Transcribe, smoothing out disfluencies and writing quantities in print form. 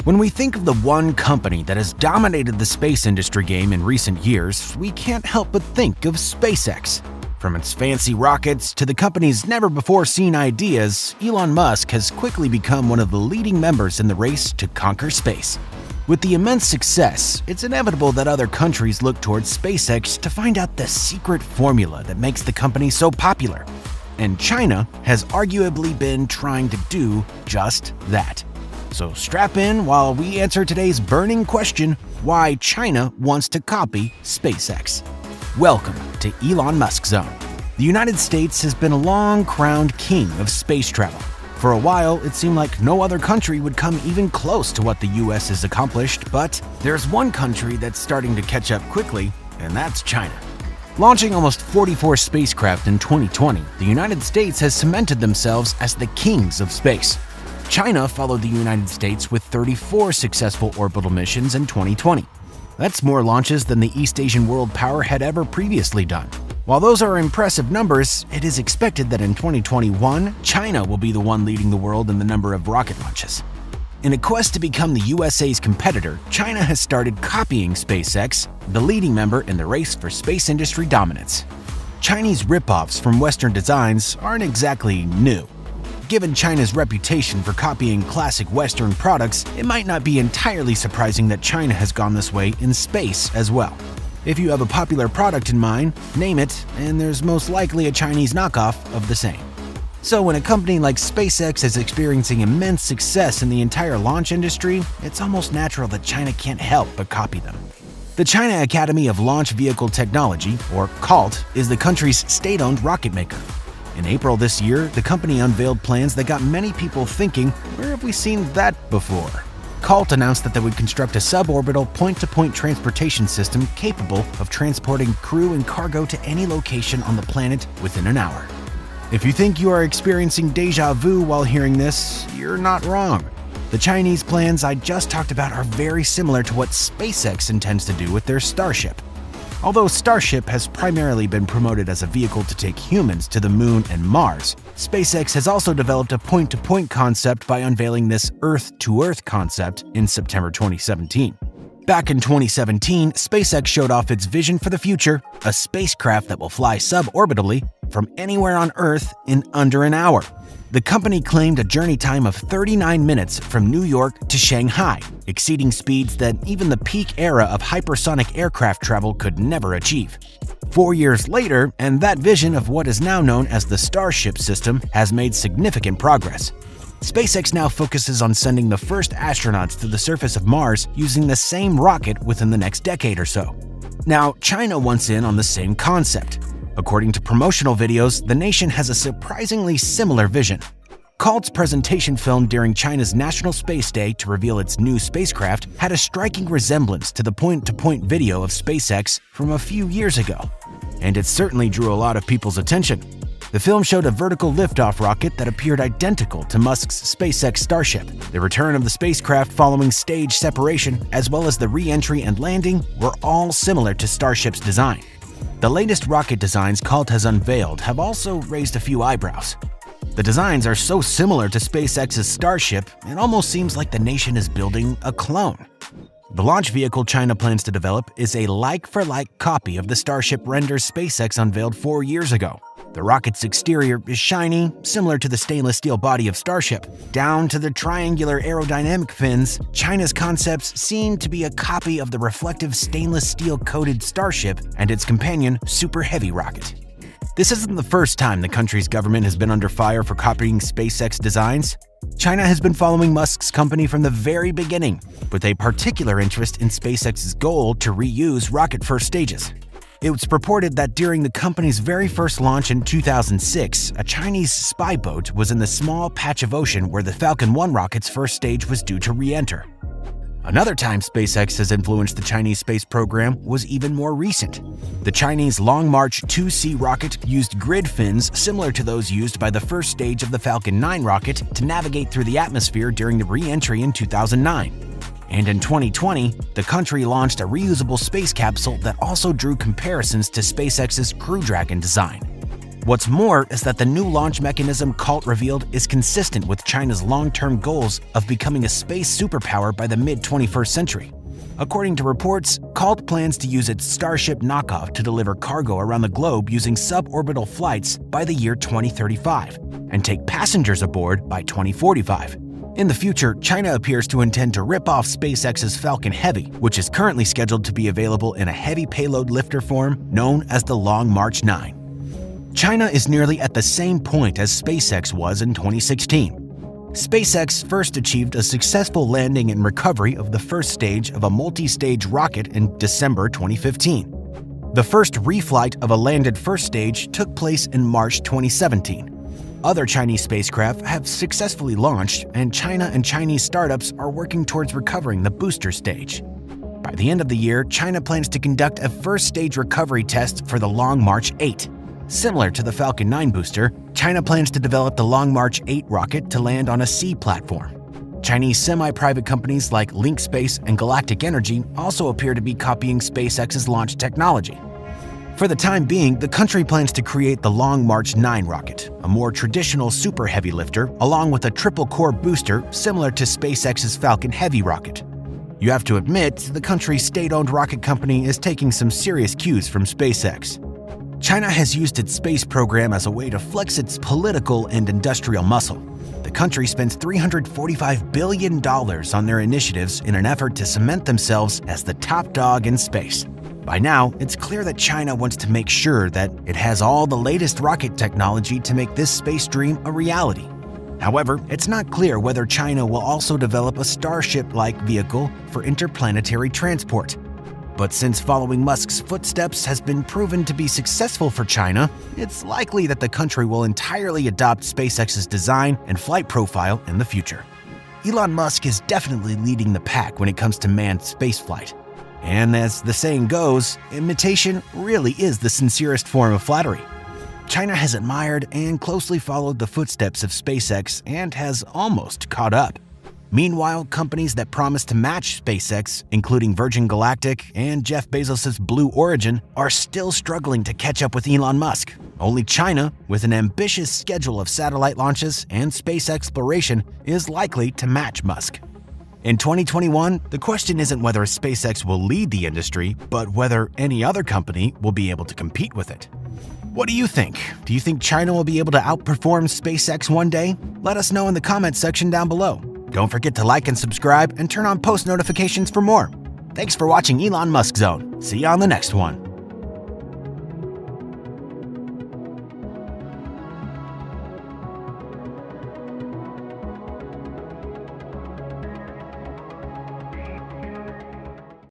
When we think of the one company that has dominated the space industry game in recent years, we can't help but think of SpaceX. From its fancy rockets to the company's never-before-seen ideas, Elon Musk has quickly become one of the leading members in the race to conquer space. With the immense success, it's inevitable that other countries look towards SpaceX to find out the secret formula that makes the company so popular. And China has arguably been trying to do just that. So strap in while we answer today's burning question, why China wants to copy SpaceX. Welcome to Elon Musk Zone. The United States has been a long-crowned king of space travel. For a while, it seemed like no other country would come even close to what the US has accomplished, but there's one country that's starting to catch up quickly, and that's China. Launching almost 44 spacecraft in 2020, the United States has cemented themselves as the kings of space. China followed the United States with 34 successful orbital missions in 2020. That's more launches than the East Asian world power had ever previously done. While those are impressive numbers, it is expected that in 2021, China will be the one leading the world in the number of rocket launches. In a quest to become the USA's competitor, China has started copying SpaceX, the leading member in the race for space industry dominance. Chinese rip-offs from Western designs aren't exactly new. Given China's reputation for copying classic Western products, it might not be entirely surprising that China has gone this way in space as well. If you have a popular product in mind, name it, and there's most likely a Chinese knockoff of the same. So when a company like SpaceX is experiencing immense success in the entire launch industry, it's almost natural that China can't help but copy them. The China Academy of Launch Vehicle Technology, or CALT, is the country's state-owned rocket maker. In April this year, the company unveiled plans that got many people thinking, where have we seen that before? CALT announced that they would construct a suborbital point-to-point transportation system capable of transporting crew and cargo to any location on the planet within an hour. If you think you are experiencing déjà vu while hearing this, you're not wrong. The Chinese plans I just talked about are very similar to what SpaceX intends to do with their Starship. Although Starship has primarily been promoted as a vehicle to take humans to the Moon and Mars, SpaceX has also developed a point-to-point concept by unveiling this Earth-to-Earth concept in September 2017. Back in 2017, SpaceX showed off its vision for the future, a spacecraft that will fly suborbitally from anywhere on Earth in under an hour. The company claimed a journey time of 39 minutes from New York to Shanghai, exceeding speeds that even the peak era of hypersonic aircraft travel could never achieve. 4 years later, and that vision of what is now known as the Starship system has made significant progress. SpaceX now focuses on sending the first astronauts to the surface of Mars using the same rocket within the next decade or so. Now, China wants in on the same concept. According to promotional videos, the nation has a surprisingly similar vision. CALT's presentation film during China's National Space Day to reveal its new spacecraft had a striking resemblance to the point-to-point video of SpaceX from a few years ago. And it certainly drew a lot of people's attention. The film showed a vertical liftoff rocket that appeared identical to Musk's SpaceX Starship. The return of the spacecraft following stage separation, as well as the re-entry and landing, were all similar to Starship's design. The latest rocket designs CALT has unveiled have also raised a few eyebrows. The designs are so similar to SpaceX's Starship, it almost seems like the nation is building a clone. The launch vehicle China plans to develop is a like-for-like copy of the Starship renders SpaceX unveiled 4 years ago. The rocket's exterior is shiny, similar to the stainless steel body of Starship. Down to the triangular aerodynamic fins, China's concepts seem to be a copy of the reflective stainless steel-coated Starship and its companion Super Heavy rocket. This isn't the first time the country's government has been under fire for copying SpaceX designs. China has been following Musk's company from the very beginning, with a particular interest in SpaceX's goal to reuse rocket first stages. It was reported that during the company's very first launch in 2006, a Chinese spy boat was in the small patch of ocean where the Falcon 1 rocket's first stage was due to re-enter. Another time SpaceX has influenced the Chinese space program was even more recent. The Chinese Long March 2C rocket used grid fins similar to those used by the first stage of the Falcon 9 rocket to navigate through the atmosphere during the re-entry in 2009. And in 2020, the country launched a reusable space capsule that also drew comparisons to SpaceX's Crew Dragon design. What's more is that the new launch mechanism Colt revealed is consistent with China's long-term goals of becoming a space superpower by the mid-21st century. According to reports, Colt plans to use its Starship knockoff to deliver cargo around the globe using suborbital flights by the year 2035 and take passengers aboard by 2045. In the future, China appears to intend to rip off SpaceX's Falcon Heavy, which is currently scheduled to be available in a heavy payload lifter form known as the Long March 9. China is nearly at the same point as SpaceX was in 2016. SpaceX first achieved a successful landing and recovery of the first stage of a multi-stage rocket in December 2015. The first reflight of a landed first stage took place in March 2017. Other Chinese spacecraft have successfully launched, and China and Chinese startups are working towards recovering the booster stage. By the end of the year, China plans to conduct a first-stage recovery test for the Long March 8. Similar to the Falcon 9 booster, China plans to develop the Long March 8 rocket to land on a sea platform. Chinese semi-private companies like Link Space and Galactic Energy also appear to be copying SpaceX's launch technology. For the time being, the country plans to create the Long March 9 rocket, a more traditional super heavy lifter, along with a triple-core booster similar to SpaceX's Falcon Heavy rocket. You have to admit, the country's state-owned rocket company is taking some serious cues from SpaceX. China has used its space program as a way to flex its political and industrial muscle. The country spends $345 billion on their initiatives in an effort to cement themselves as the top dog in space. By now, it's clear that China wants to make sure that it has all the latest rocket technology to make this space dream a reality. However, it's not clear whether China will also develop a Starship-like vehicle for interplanetary transport. But since following Musk's footsteps has been proven to be successful for China, it's likely that the country will entirely adopt SpaceX's design and flight profile in the future. Elon Musk is definitely leading the pack when it comes to manned spaceflight. And as the saying goes, imitation really is the sincerest form of flattery. China has admired and closely followed the footsteps of SpaceX and has almost caught up. Meanwhile, companies that promise to match SpaceX, including Virgin Galactic and Jeff Bezos' Blue Origin, are still struggling to catch up with Elon Musk. Only China, with an ambitious schedule of satellite launches and space exploration, is likely to match Musk. In 2021, the question isn't whether SpaceX will lead the industry, but whether any other company will be able to compete with it. What do you think? Do you think China will be able to outperform SpaceX one day? Let us know in the comments section down below. Don't forget to like and subscribe and turn on post notifications for more. Thanks for watching Elon Musk Zone. See you on the next one.